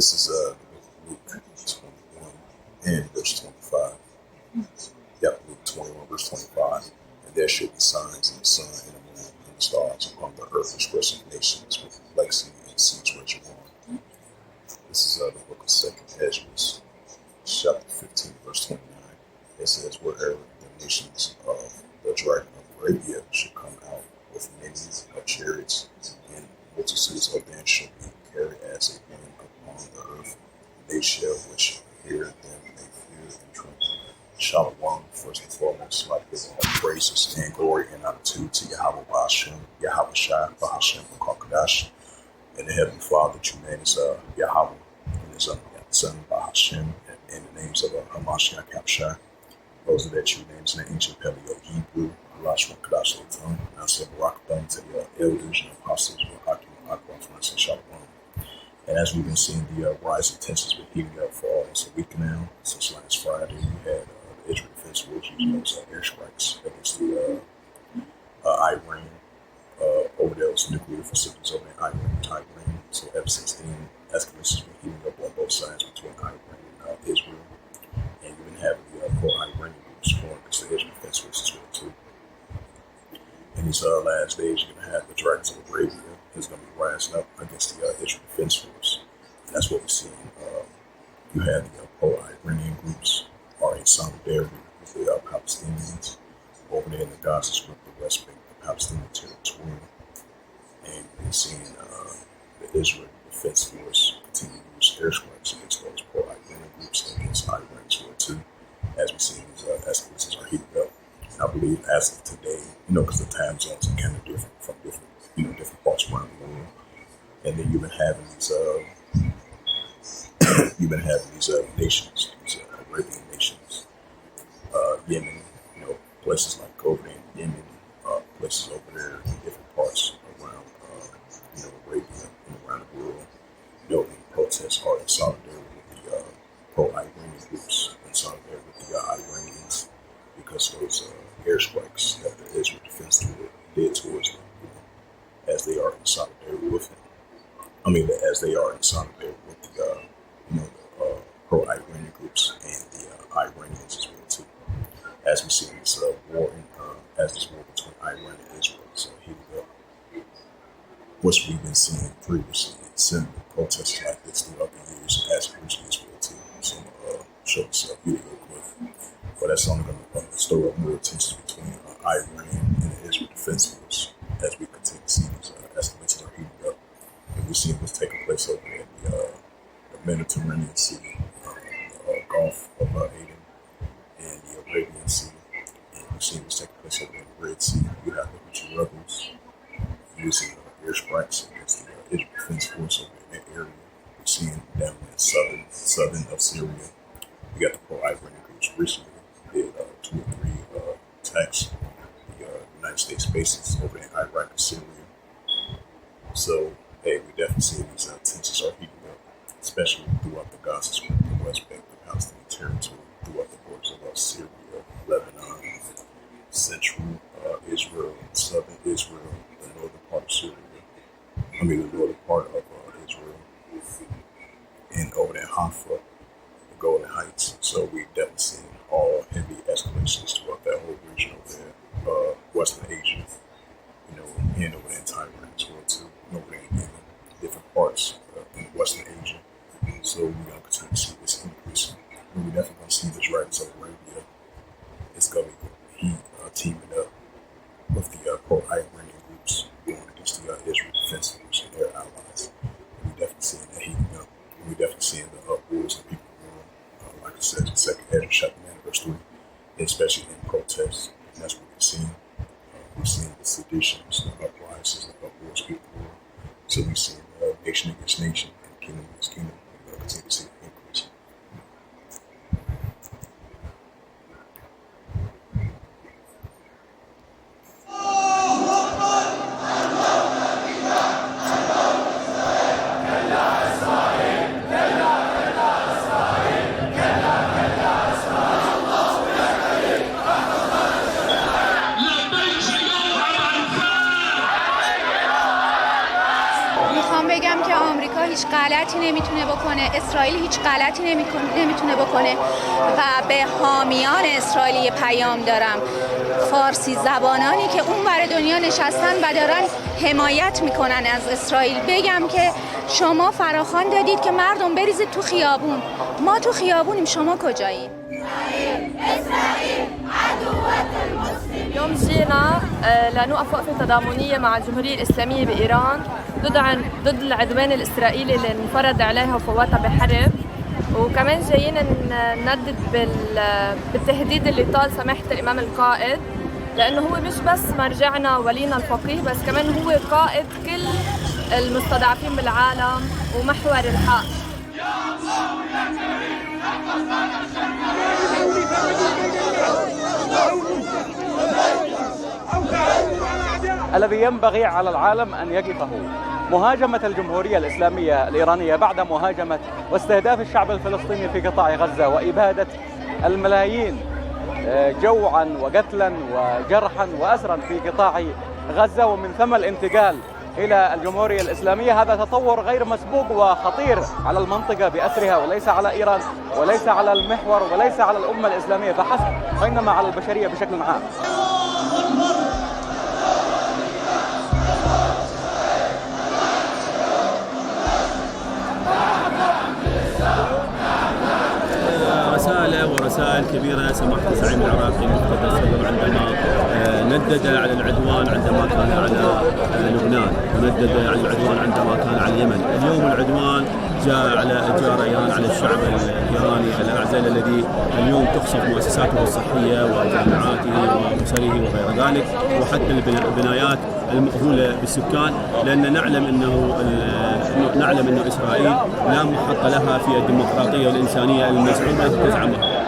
This is the book of Luke 21 and verse 25. Yep, Luke 21 verse 25. And there should be signs in the sun and the moon and the stars upon the earth, expressing nations with flexing and seas raging on. This is the book of 2nd Ezra, chapter 15 verse 29. It says, wherever the nations of the dragon of Arabia should come out with many of chariots, and multitudes of them shall be carried as a wind upon the earth. They shall which hear them may fear and tremble. Shalom, first and foremost, like give all praises and glory and honor to Yahweh Hashem, Yahweh Shai, Bahashem, Kakadash, and the Heavenly Father, true name is Yahweh, and his Son, Bahashem, and the names of Hamashiach Kapshai. Those are their true names in the ancient Paleo Hebrew, Alashma Kadash Latam. I said Barakatan to the elders and apostles with Akim Akbar and Shalom. And as we've been seeing, the rising tensions been heating up for almost a week now. Since last Friday, we had the Israel Defense Force using those airstrikes against the Iran over those nuclear facilities over in Iran. So ever since then, escalations have been heating up on both sides between Iran and Israel. And you've been having the pro-Iranian groups going against the Israel Defense Force as well too. In these last days, you're going to have the Dragons of Arabia is going to be rising up against the Israel Defense Force. And that's what we're seeing. You have the pro-Iranian groups are in solidarity with the Palestinians over there in the Gaza Strip, the West Bank, the Palestinian territory. And we're seeing the Israel Defense Force continue to use airstrikes against those pro-Iranian groups and against Iran as well too. As we see these escalations are heating up. And I believe as of today, because the time zones are kind of different from different parts around the world. And then you've been having these nations, these Arabian nations, Yemen, places like over there in Yemen, places over there in different parts around, Arabia and around the world, in protests are in solidarity with the pro-Iranian groups, in solidarity with the Iranians, because of those airstrikes that the Israel Defense Force did towards them, as they are in solidarity with him. As they are in solidarity with the, pro-Iranian groups and the Iranians as well too. As we see this war, as this war between Iran and Israel is heating up, which we've been seeing previously in similar protests like this throughout the years as recently as well too. So I'm gonna show this video real quick, but that's only going to stir up more tensions between Iran and the Israel Defense Force as we continue to see these escalations are heating up. And we're seeing this taking place over in the Mediterranean Sea, the Gulf of Aden, and the Arabian Sea. And we're seeing this taking place over in the Red Sea. You have the Houthi rebels using airstrikes against the Israel Defense Force over in that area. We're seeing down in southern of Syria. We got the pro-Iranian groups recently did 2 or 3 attacks on the United States bases over in Iraq and Syria. So, we definitely see these tensions are heating up, especially throughout the Gaza Strip, the West Bank, the Palestinian territory, throughout the borders of Syria, Lebanon, central Israel, southern Israel, the northern part of Syria, the northern part of Israel, and over there in Haifa, the Golden Heights. So we've definitely seen all heavy escalations throughout that whole region over there, Western Asia, and over there in Taiwan as well too, and over there in different parts in Western Asia. So we're going to continue to see this increasing. And we're definitely going to see the Dragons of Arabia. It's going to be teaming up with the pro-Iranian groups going against the Israel Defense Force and their allies. And we're definitely seeing that heating up. And we're definitely seeing the wars of people going, like I said, in 2nd Ezra, chapter 9, verse 3, especially in protests. And that's what we're seeing. We're seeing the seditions, the uprisings, the uproars, people war. So we're seeing nation against nation and kingdom against kingdom. We're going to continue to see the increase. میخوام بگم که آمریکا هیچ غلطی غلطی نمیتونه بکنه، اسرائیل هیچ غلطی نمیتونه بکنه و به حامیان اسرائیل پیام دارم، فارسی زبانانی که اون ور دنیا نشستن و دارن حمایت میکنن از اسرائیل، بگم که شما فراخوان دادید که مردم بریزید تو خیابون. ما تو خیابونیم، شما کجایید؟ اليوم جينا لنوقف وقفة تضامنية مع الجمهورية الإسلامية بإيران ضد العدوان الإسرائيلي اللي انفرض عليها وفوتها بحرب، وكمان جايين نندد بالتهديد اللي طال سماحة الإمام القائد، لأنه هو مش بس مرجعنا ولينا الفقيه، بس كمان هو قائد كل المستضعفين بالعالم ومحور الحق. الذي ينبغي على العالم أن يقفه مهاجمة الجمهورية الإسلامية الإيرانية بعد مهاجمة واستهداف الشعب الفلسطيني في قطاع غزة وإبادة الملايين جوعا وقتلا وجرحا وأسرا في قطاع غزة، ومن ثم الانتقال إلى الجمهورية الإسلامية. هذا تطور غير مسبوق وخطير على المنطقة بأسرها، وليس على إيران وليس على المحور وليس على الأمة الإسلامية فحسب، وإنما على البشرية بشكل عام. ورسائل كبيرة سماحة الزعيم العراقي مقتدى الصدر عندما ندد على العدوان عندما كان على لبنان، وندد على العدوان عندما كان على اليمن. اليوم العدوان جاء على إجار إيران على الشعب الإيراني الأعزل الذي اليوم تخصف مؤسساته الصحية وجامعاته وأسره وغير ذلك، وحتى البنايات المأهولة بالسكان، لأن نعلم أن إسرائيل لا محط لها في الديمقراطية والإنسانية المزعومة تزعمها.